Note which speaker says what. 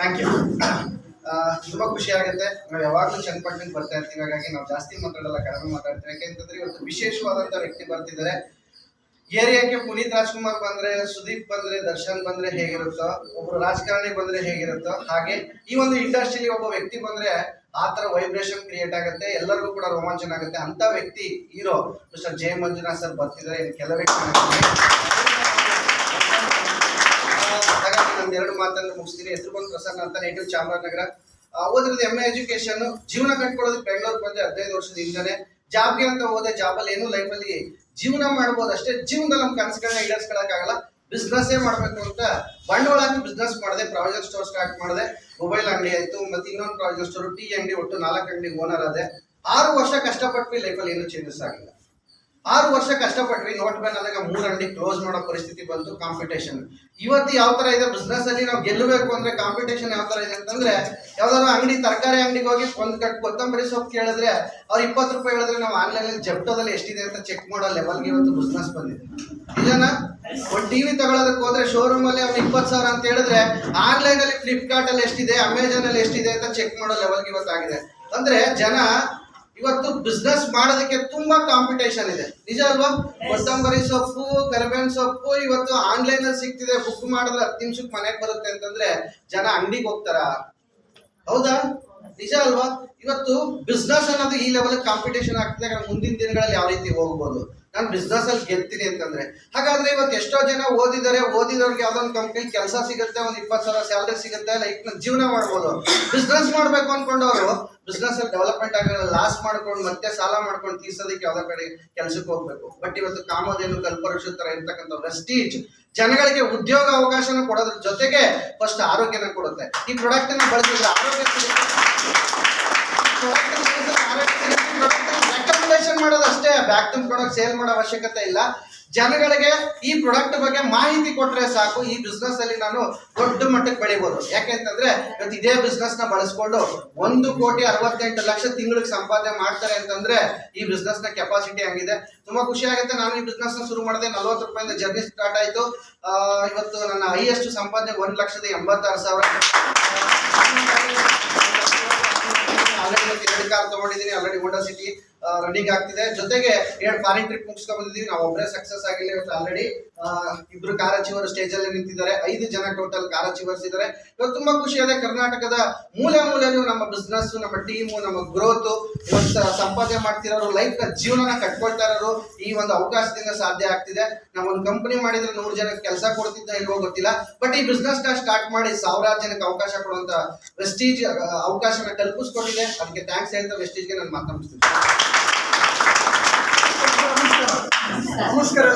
Speaker 1: Thank you. ತುಂಬಾ ಖುಷಿ ಆಗುತ್ತೆ. ನಾವು ಯಾವಾಗಲೂ ಚನ್ನಪಟ್ಟಣಕ್ಕೆ ಬರ್ತಾ ಇರ್ತೀವಿ, ಹಾಗಾಗಿ ನಾವು ಜಾಸ್ತಿ ಮಾತಾಡಲ್ಲ, ಕಡಿಮೆ ಮಾತಾಡ್ತೀವಿ. ಯಾಕೆಂತಂದ್ರೆ ಇವತ್ತು ವಿಶೇಷವಾದಂಥ ವ್ಯಕ್ತಿ ಬರ್ತಿದ್ದಾರೆ. ಏರಿಯಾಕ್ಕೆ ಪುನೀತ್ ರಾಜ್ಕುಮಾರ್ ಬಂದ್ರೆ, ಸುದೀಪ್ ಬಂದ್ರೆ, ದರ್ಶನ್ ಬಂದ್ರೆ ಹೇಗಿರುತ್ತೋ, ಒಬ್ರು ರಾಜಕಾರಣಿ ಬಂದ್ರೆ ಹೇಗಿರುತ್ತೋ, ಹಾಗೆ ಈ ಒಂದು ಇಂಡಸ್ಟ್ರಿಯಲ್ಲಿ ಒಬ್ಬ ವ್ಯಕ್ತಿ ಬಂದ್ರೆ ಆ ತರ ವೈಬ್ರೇಷನ್ ಕ್ರಿಯೇಟ್ ಆಗುತ್ತೆ, ಎಲ್ಲರಿಗೂ ಕೂಡ ರೋಮಾಂಚನ ಆಗುತ್ತೆ. ಅಂತ ವ್ಯಕ್ತಿ hero mister J Manjunath sir ಬರ್ತಿದ್ದಾರೆ. ಕೆಲವೇ ಹಾಗಾಗಿ ನಾನು ಎರಡು ಮಾತನ್ನು ಮುಗಿಸ್ತೀನಿ. ಹೆಸರು ಬಂದು ಪ್ರಸನ್ನ ಅಂತ, ನೇಟಿವ್ ಚಾಮರಾಜನಗರ. ಓದಿರೋದು MA ಎಜುಕೇಶನ್. ಜೀವನ ಕಟ್ಕೊಳ್ಳೋದಕ್ಕೆ ಬೆಂಗಳೂರು ಬಂದೆ 15 ವರ್ಷದ ಹಿಂದೆ. ಜಾಬ್ಗೆ ಅಂತ ಹೋದೆ. ಜಾಬಲ್ಲಿ ಏನು ಲೈಫಲ್ಲಿ ಜೀವನ ಮಾಡ್ಬೋದು ಅಷ್ಟೇ. ಜೀವನದಲ್ಲಿ ನಮ್ಮ ಕನಸುಗಳನ್ನ ಈಡೇರಿಸ್ಕೊಳಕ್ಕಾಗಲ್ಲ. ಬಿಸ್ನೆಸ್ಸೇ ಮಾಡಬೇಕು ಅಂತ ಬಂಡವಾಳ ಹಾಕಿ ಬಿಸ್ನೆಸ್ ಮಾಡಿದೆ. ಪ್ರಾವಿಷನ್ ಸ್ಟೋರ್ ಸ್ಟಾರ್ಟ್ ಮಾಡಿದೆ. ಮೊಬೈಲ್ ಅಂಗಡಿ ಆಯ್ತು, ಮತ್ತೆ ಇನ್ನೊಂದು ಪ್ರಾವಿಷನ್ ಸ್ಟೋರ್, ಟೀ ಅಂಗಡಿ, ಒಟ್ಟು 4 ಅಂಗಡಿ ಓನರ್ ಆದೆ. 6 ವರ್ಷ ಕಷ್ಟಪಟ್ವಿ. ಲೈಫಲ್ಲಿ ಏನು ಚೇಂಜಸ್ ಆಗಿಲ್ಲ. 6 ವರ್ಷ ಕಷ್ಟಪಟ್ವಿ. ನೋಟ್ ಬ್ಯಾನ್ ಆದಾಗ 3 ಅಂಗಡಿ ಕ್ಲೋಸ್ ಮಾಡೋ ಪರಿಸ್ಥಿತಿ ಬಂತು. ಕಾಂಪಿಟೇಷನ್ ಇವತ್ತು ಯಾವ ತರ ಇದೆ ಬಿಸ್ನೆಸ್ ಅಲ್ಲಿ, ನಾವು ಗೆಲ್ಲಬೇಕು ಅಂದ್ರೆ ಕಾಂಪಿಟೇಷನ್ ಯಾವ ತರ ಇದೆ ಅಂತಂದ್ರೆ, ಯಾವ್ದಾದ್ರು ಅಂಗಡಿ, ತರಕಾರಿ ಅಂಗಡಿಗೆ ಹೋಗಿ ಒಂದು ಕಟ್ ಕೊತ್ತಂಬರಿ ಸೊಪ್ಪು ಕೇಳಿದ್ರೆ ಅವ್ರು 20 ರೂಪಾಯಿ ಹೇಳಿದ್ರೆ ನಾವು ಆನ್ಲೈನ್ ಅಲ್ಲಿ ಜೆಪ್ಟೋದಲ್ಲಿ ಎಷ್ಟಿದೆ ಅಂತ ಚೆಕ್ ಮಾಡೋ ಲೆವೆಲ್ಗೆ ಇವತ್ತು ಬಿಸ್ನೆಸ್ ಬಂದಿದೆ. ನಿಜನ? ಒಂದು ಟಿವಿ ತಗೊಳ್ಳೋದಕ್ಕೆ ಹೋದ್ರೆ ಶೋರೂಮ್ ಅಲ್ಲಿ ಅವ್ನು 20,000 ಅಂತ ಹೇಳಿದ್ರೆ ಆನ್ಲೈನ್ ಅಲ್ಲಿ ಫ್ಲಿಪ್ಕಾರ್ಟ್ ಅಲ್ಲಿ ಎಷ್ಟಿದೆ, ಅಮೆಜಾನ್ ಅಲ್ಲಿ ಎಷ್ಟಿದೆ ಅಂತ ಚೆಕ್ ಮಾಡೋ ಲೆವೆಲ್ಗೆ ಇವತ್ತು ಆಗಿದೆ. ಅಂದ್ರೆ ಜನ ಇವತ್ತು ಬಿಸ್ನೆಸ್ ಮಾಡೋದಕ್ಕೆ ತುಂಬಾ ಕಾಂಪಿಟೇಷನ್ ಇದೆ. ನಿಜ ಅಲ್ವಾ? ಕೊತ್ತಂಬರಿ ಸೊಪ್ಪು, ಕರಿಬೇವಿನ ಸೊಪ್ಪು ಇವತ್ತು ಆನ್ಲೈನ್ ಅಲ್ಲಿ ಸಿಗ್ತಿದೆ. ಬುಕ್ ಮಾಡಿದ್ರೆ 10 ನಿಮಿಷಕ್ಕೆ ಮನೆಗೆ ಬರುತ್ತೆ ಅಂತಂದ್ರೆ ಜನ ಅಂಗಡಿಗೆ ಹೋಗ್ತಾರ? ಹೌದಾ? ನಿಜ ಅಲ್ವಾ? ಇವತ್ತು ಬಿಸ್ನೆಸ್ ಅನ್ನೋದು ಈ ಲೆವೆಲ್ ಕಾಂಪಿಟೇಷನ್ ಆಗ್ತಿದೆ. ಮುಂದಿನ ದಿನಗಳಲ್ಲಿ ಯಾವ ರೀತಿ ಹೋಗ್ಬೋದು, ನಾನು ಬಿಸ್ನೆಸ್ ಅಲ್ಲಿ ಗೆಲ್ತೀನಿ ಅಂತಂದ್ರೆ. ಹಾಗಾದ್ರೆ ಇವತ್ತು ಎಷ್ಟೋ ಜನ ಓದಿದವ್ರಿಗೆ ಯಾವ್ದೋ ಒಂದು ಕಂಪ್ನಿ ಕೆಲಸ ಸಿಗುತ್ತೆ, ಒಂದು 20,000 ಸ್ಯಾಲರಿ ಸಿಗುತ್ತೆ, ಲೈಫ್ ನ ಜೀವನ ಮಾಡ್ಬೋದು. ಬಿಸ್ನೆಸ್ ಮಾಡ್ಬೇಕು ಅನ್ಕೊಂಡವ್ರು ಬಿಸ್ನೆಸ್ ಅಲ್ಲಿ ಡೆವಲಪ್ಮೆಂಟ್ ಆಗಲ್ಲ, ಲಾಸ್ ಮಾಡ್ಕೊಂಡು ಮತ್ತೆ ಸಾಲ ಮಾಡ್ಕೊಂಡು ತೀರ್ಸೋದಕ್ಕೆ ಯಾವ್ದೋ ಕಡೆ ಕೆಲಸಕ್ಕೆ ಹೋಗ್ಬೇಕು. ಬಟ್ ಇವತ್ತು ಕಾಮಧೇನು, ಕಲ್ಪವೃಕ್ಷ ತರ ಇರ್ತಕ್ಕಂಥ ವೆಸ್ಟೀಜ್ ಜನಗಳಿಗೆ ಉದ್ಯೋಗ ಅವಕಾಶನ ಕೊಡೋದ್ರ ಜೊತೆಗೆ ಫಸ್ಟ್ ಆರೋಗ್ಯನ ಕೊಡುತ್ತೆ. ಈ ಪ್ರಾಡಕ್ಟ್ ಅನ್ನ ಬಳಸಿದ್ರೆ ಆರೋಗ್ಯ ರೆಕಮೆಂಡೇಶನ್ ಮಾಡೋದು ಅಷ್ಟೇ, ಬ್ಯಾಗ್ ತುಂಬಿಕೊಳಕ್ ಸೇಲ್ ಮಾಡೋ ಅವಶ್ಯಕತೆ ಇಲ್ಲ. ಜನಗಳಿಗೆ ಈ ಪ್ರಾಡಕ್ಟ್ ಬಗ್ಗೆ ಮಾಹಿತಿ ಕೊಟ್ರೆ ಸಾಕು. ಈ ಬಿಸ್ನೆಸ್ ಅಲ್ಲಿ ನಾನು ದೊಡ್ಡ ಮಟ್ಟಕ್ಕೆ ಬೆಳಿಬಹುದು. ಯಾಕೆಂತಂದ್ರೆ ಇವತ್ತು ಇದೇ ಬಿಸ್ನೆಸ್ ನ ಬಳಸ್ಕೊಂಡು 1,68,00,000 ತಿಂಗಳಿಗೆ ಸಂಪಾದನೆ ಮಾಡ್ತಾರೆ ಅಂತಂದ್ರೆ ಈ ಬಿಸ್ನೆಸ್ ನ ಕೆಪಾಸಿಟಿ ಹಂಗಿದೆ. ತುಂಬಾ ಖುಷಿ ಆಗುತ್ತೆ. ನಾನು ಈ ಬಿಸ್ನೆಸ್ ನ ಶುರು ಮಾಡಿದೆ. 40 ರೂಪಾಯಿಂದ ಜರ್ನಿ ಸ್ಟಾರ್ಟ್ ಆಯ್ತು. ಇವತ್ತು ನನ್ನ ಹೈಯೆಸ್ಟ್ ಸಂಪಾದನೆ 1,86,000. ಆಲ್ರೆಡಿ 2 ಕಾರ್ ತಗೊಂಡಿದ್ದೀನಿ. ಆಲ್ರೆಡಿ ಹೋಂಡಾ ಸಿಟಿ ರನ್ನಿಂಗ್ ಆಗ್ತಿದೆ. ಜೊತೆಗೆ 2 ಫಾರಿನ್ ಟ್ರಿಪ್ ಮುಗಿಸ್ಕೊಂಡ್ ಬಂದಿದ್ದೀವಿ. ನಾವು ಒಬ್ಬರೇ ಸಕ್ಸಸ್ ಆಗಿಲ್ಲ. ಇವತ್ತು ಆಲ್ರೆಡಿ 2 ಕಾರ್ ಅಚೀವರ್ ಸ್ಟೇಜ್ ಅಲ್ಲಿ ನಿಂತಿದ್ದಾರೆ. 5 ಜನ ಟೋಟಲ್ ಕಾರ್ ಅಚೀವರ್ಸ್ ಇದ್ದಾರೆ. ಇವತ್ತು ತುಂಬಾ ಖುಷಿ ಇದೆ. ಕರ್ನಾಟಕದ ಮೂಲೆಯೂ ನಮ್ಮ ಬಿಸ್ನೆಸ್, ನಮ್ಮ ಟೀಮು, ನಮ್ಮ ಗ್ರೋತ್, ಇವತ್ತು ಸಂಪಾದನೆ ಮಾಡ್ತಿರೋರು, ಲೈಫ್ ನ ಜೀವನ ಕಟ್ಕೊಳ್ತಾ ಇರೋರು ಈ ಒಂದು ಅವಕಾಶದಿಂದ ಸಾಧ್ಯ ಆಗ್ತಿದೆ. ನಾವು ಒಂದು ಕಂಪನಿ ಮಾಡಿದ್ರೆ 100 ಜನಕ್ಕೆ ಕೆಲಸ ಕೊಡ್ತಿದ್ದ ಇಲ್ವೋ ಗೊತ್ತಿಲ್ಲ. ಬಟ್ ಈ ಬಿಸ್ನೆಸ್ ನ ಸ್ಟಾರ್ಟ್ ಮಾಡಿ 1000 ಜನಕ್ಕೆ ಅವಕಾಶ ಕೊಡುವಂತ ವೆಸ್ಟೀಜ್ ಅವಕಾಶನ ಕಲ್ಪಿಸ್ಕೊಟ್ಟಿದೆ. ಅದಕ್ಕೆ ಥ್ಯಾಂಕ್ಸ್ ಹೇಳ್ತಾ ವೆಸ್ಟೀಜ್ಗೆ ನಾನು ಮಾತನಾಡ್ತೀನಿ. ನಮಸ್ಕಾರ.